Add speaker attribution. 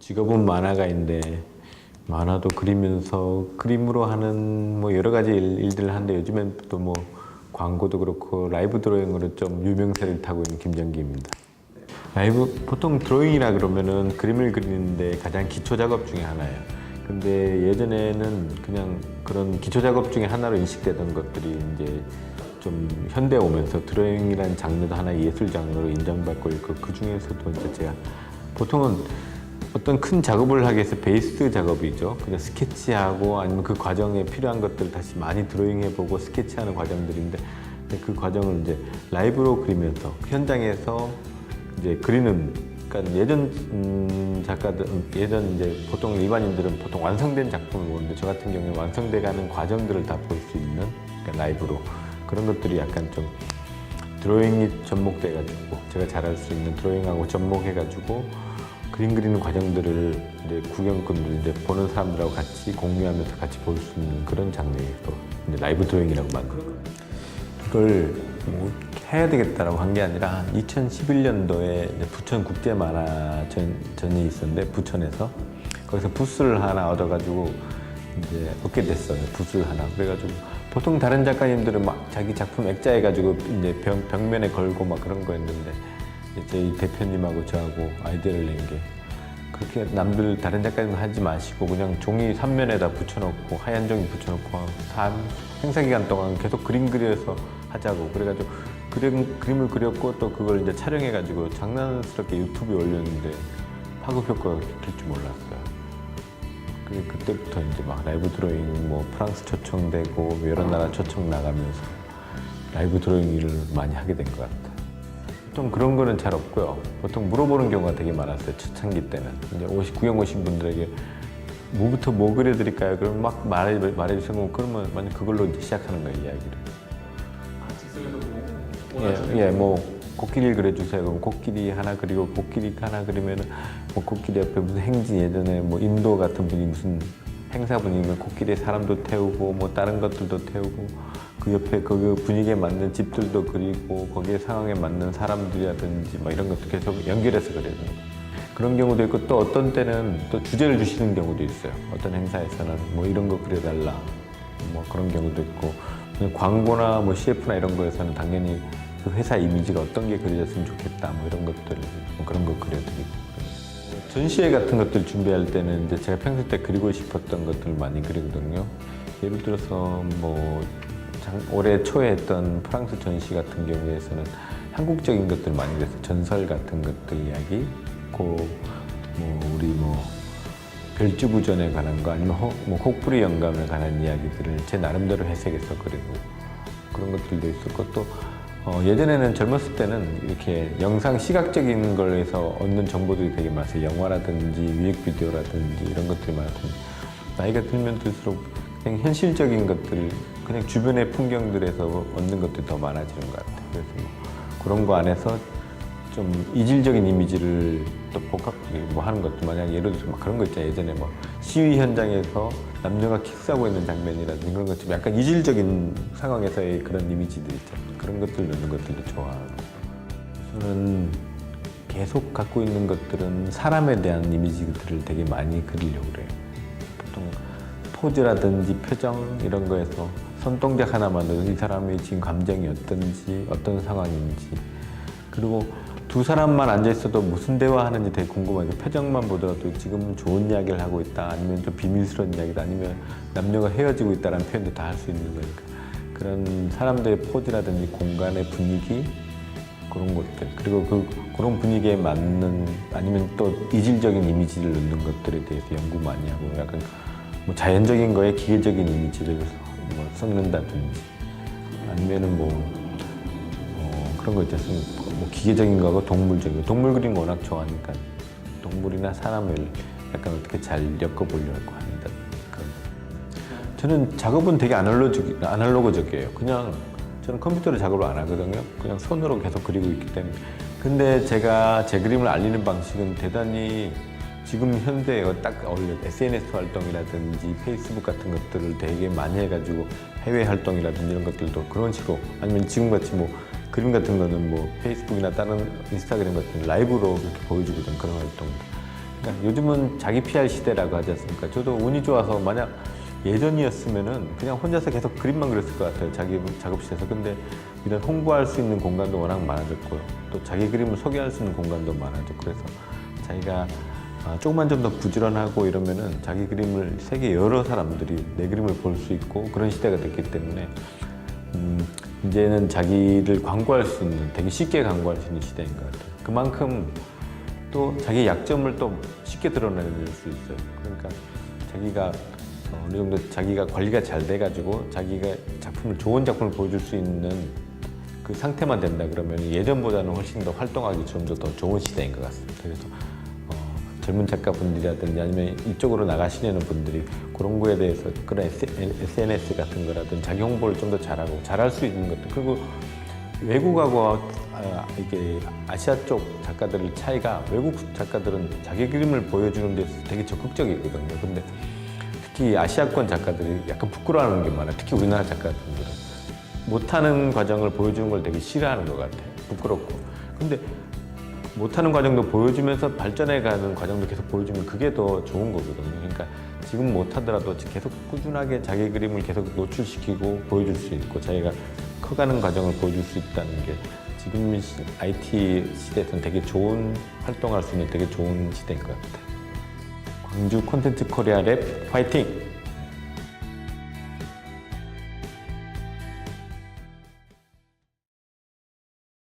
Speaker 1: 직업은 만화가인데 만화도 그리면서 그림으로 하는 뭐 여러 가지 일들을 하는데 요즘엔 또 뭐 광고도 그렇고 라이브 드로잉으로 좀 유명세를 타고 있는 김정기입니다. 라이브 보통 드로잉이라 그러면은 그림을 그리는데 가장 기초 작업 중에 하나예요. 근데 예전에는 그냥 그런 기초 작업 중에 하나로 인식되던 것들이 이제 좀 현대에 오면서 드로잉이라는 장르도 하나의 예술 장르로 인정받고 있고, 그 중에서도 이제 제가 보통은 어떤 큰 작업을 하기 위해서 베이스 작업이죠. 그냥 스케치하고 아니면 그 과정에 필요한 것들을 다시 많이 드로잉해보고 스케치하는 과정들인데, 그 과정을 이제 라이브로 그리면서 현장에서 이제 그리는, 그러니까 예전 작가들, 예전 이제 보통 일반인들은 보통 완성된 작품을 보는데, 저 같은 경우에 완성돼가는 과정들을 다 볼 수 있는, 그러니까 라이브로 그런 것들이 약간 좀 드로잉이 접목돼가지고 제가 잘할 수 있는 드로잉하고 접목해가지고 그림 그리는 과정들을 이제 구경꾼들, 이제 보는 사람들하고 같이 공유하면서 같이 볼 수 있는 그런 장르예요. 또 이제 라이브 드로잉이라고 만든 이걸 뭐 해야 되겠다라고 한 게 아니라 2011년도에 부천 국제 만화전이 있었는데, 부천에서 거기서 부스를 하나 얻어가지고 이제 얻게 됐어요. 부스를 하나. 그래가지고 보통 다른 작가님들은 막 자기 작품 액자해가지고 이제 벽면에 걸고 막 그런 거였는데, 저희 대표님하고 저하고 아이디어를 낸 게, 그렇게 남들 다른 작가님 하지 마시고 그냥 종이 3면에다 붙여놓고, 하얀 종이 붙여놓고 행사 기간 동안 계속 그림 그려서 하자고. 그래가지고 그림을 그렸고 또 그걸 이제 촬영해가지고 장난스럽게 유튜브에 올렸는데 파급 효과가 될 줄 몰랐어요. 그때부터 이제 막 라이브 드로잉 뭐 프랑스 초청되고 여러 나라 초청 나가면서 라이브 드로잉 일을 많이 하게 된 것 같아요. 보통 그런 거는 잘 없고요. 보통 물어보는 경우가 되게 많았어요. 초창기 때는. 이제 구경 오신 분들에게 뭐부터 뭐 그려드릴까요? 그러면 막 말해주시면, 그러면 만약 그걸로 이제 시작하는 거예요, 이야기를. 뭐 코끼리를 그려주세요. 그럼 코끼리 하나 그리고, 코끼리 하나 그리면은 뭐 코끼리 옆에 무슨 행진, 예전에 뭐 인도 같은 분이 무슨 행사 분위기면 코끼리에 사람도 태우고 뭐 다른 것들도 태우고, 그 옆에 그 분위기에 맞는 집들도 그리고 거기에 상황에 맞는 사람들이라든지 뭐 이런 것도 계속 연결해서 그려요. 그런 경우도 있고, 또 어떤 때는 또 주제를 주시는 경우도 있어요. 어떤 행사에서는 뭐 이런 거 그려달라, 뭐 그런 경우도 있고, 광고나 뭐 CF나 이런 거에서는 당연히 그 회사 이미지가 어떤 게 그려졌으면 좋겠다, 뭐 이런 것들, 뭐 그런 거 그려드리고. 전시회 같은 것들 준비할 때는 이제 제가 평소 때 그리고 싶었던 것들을 많이 그리거든요. 예를 들어서 뭐 올해 초에 했던 프랑스 전시 같은 경우에서는 한국적인 것들 많이 그렸어요. 전설 같은 것들 이야기, 우리 별지구전에 관한 거, 아니면 혹부리 영감에 관한 이야기들을 제 나름대로 해석해서 그리고 그런 것들도 있었고, 또 예전에는 젊었을 때는 이렇게 영상 시각적인 걸에서 얻는 정보들이 되게 많았어요. 영화라든지 뮤직비디오라든지 이런 것들이 많았는데, 나이가 들면 들수록 그냥 현실적인 것들, 그냥 주변의 풍경들에서 얻는 것들이 더 많아지는 것 같아요. 그래서 그런 거 안에서 좀 이질적인 이미지를 또 하는 것도, 만약 예를 들어서 막 그런 거 있잖아요. 예전에 뭐 시위 현장에서 남녀가 키스하고 있는 장면이라든지 그런 것 좀 약간 이질적인 상황에서의 그런 이미지들 있잖아요. 그런 것들 넣는 것들도 좋아하고. 저는 계속 갖고 있는 것들은 사람에 대한 이미지들을 되게 많이 그리려고 그래요. 보통 포즈라든지 표정 이런 거에서 손동작 하나만으로 이 사람의 지금 감정이 어떤지, 어떤 상황인지, 그리고 두 사람만 앉아있어도 무슨 대화하는지 되게 궁금해요. 표정만 보더라도 지금 좋은 이야기를 하고 있다, 아니면 좀 비밀스러운 이야기다, 아니면 남녀가 헤어지고 있다는 표현도 다 할 수 있는 거니까. 그런 사람들의 포즈라든지 공간의 분위기, 그런 것들, 그리고 그런 분위기에 맞는, 아니면 또 이질적인 이미지를 넣는 것들에 대해서 연구 많이 하고, 약간 뭐 자연적인 거에 기계적인 이미지를 섞는다든지, 아니면은 그런 거 있지 않습니까? 뭐 기계적인 거하고 동물적인 거. 동물 그림 워낙 좋아하니까 동물이나 사람을 약간 어떻게 잘 엮어보려고 합니다. 저는 작업은 되게 아날로그적이에요. 그냥 저는 컴퓨터로 작업을 안 하거든요. 그냥 손으로 계속 그리고 있기 때문에. 근데 제가 제 그림을 알리는 방식은 대단히 지금 현대에 딱 어울려요. SNS 활동이라든지 페이스북 같은 것들을 되게 많이 해가지고 해외 활동이라든지 이런 것들도 그런 식으로, 아니면 지금같이 뭐 그림 같은 거는 뭐 페이스북이나 다른 인스타그램 같은 라이브로 이렇게 보여주거든, 그런 활동들. 그러니까 요즘은 자기 PR 시대라고 하지 않습니까? 저도 운이 좋아서 만약 예전이었으면은 그냥 혼자서 계속 그림만 그렸을 것 같아요. 자기 작업실에서. 근데 이런 홍보할 수 있는 공간도 워낙 많아졌고요. 또 자기 그림을 소개할 수 있는 공간도 많아졌고 그래서 자기가 조금만 좀 더 부지런하고 이러면은 자기 그림을 세계 여러 사람들이 내 그림을 볼 수 있고 그런 시대가 됐기 때문에 이제는 자기를 광고할 수 있는 되게 쉽게 광고할 수 있는 시대인 것 같아요. 그만큼 또 자기 약점을 또 쉽게 드러낼 수 있어요. 그러니까 자기가 어느 정도 자기가 관리가 잘 돼가지고 자기가 좋은 작품을 보여줄 수 있는 그 상태만 된다 그러면 예전보다는 훨씬 더 활동하기 좀 더 좋은 시대인 것 같습니다. 그래서 젊은 작가분들이라든지 아니면 이쪽으로 나가시려는 분들이 그런 거에 대해서 그런 SNS 같은 거라든지 자기 홍보를 좀 더 잘하고 잘할 수 있는 것도 그리고 외국하고 이게 아시아 쪽 작가들의 차이가 외국 작가들은 자기 그림을 보여주는 데서 되게 적극적이거든요. 근데 특히 아시아권 작가들이 약간 부끄러워하는 게 많아요. 특히 우리나라 작가분들은 못하는 과정을 보여주는 걸 되게 싫어하는 것 같아요. 부끄럽고. 근데 못하는 과정도 보여주면서 발전해가는 과정도 계속 보여주면 그게 더 좋은 거거든요. 그러니까 지금 못하더라도 계속 꾸준하게 자기 그림을 계속 노출시키고 보여줄 수 있고 자기가 커가는 과정을 보여줄 수 있다는 게 지금 IT 시대에서는 되게 좋은 활동할 수 있는 되게 좋은 시대인 것 같아요. 광주 콘텐츠 코리아 랩 화이팅!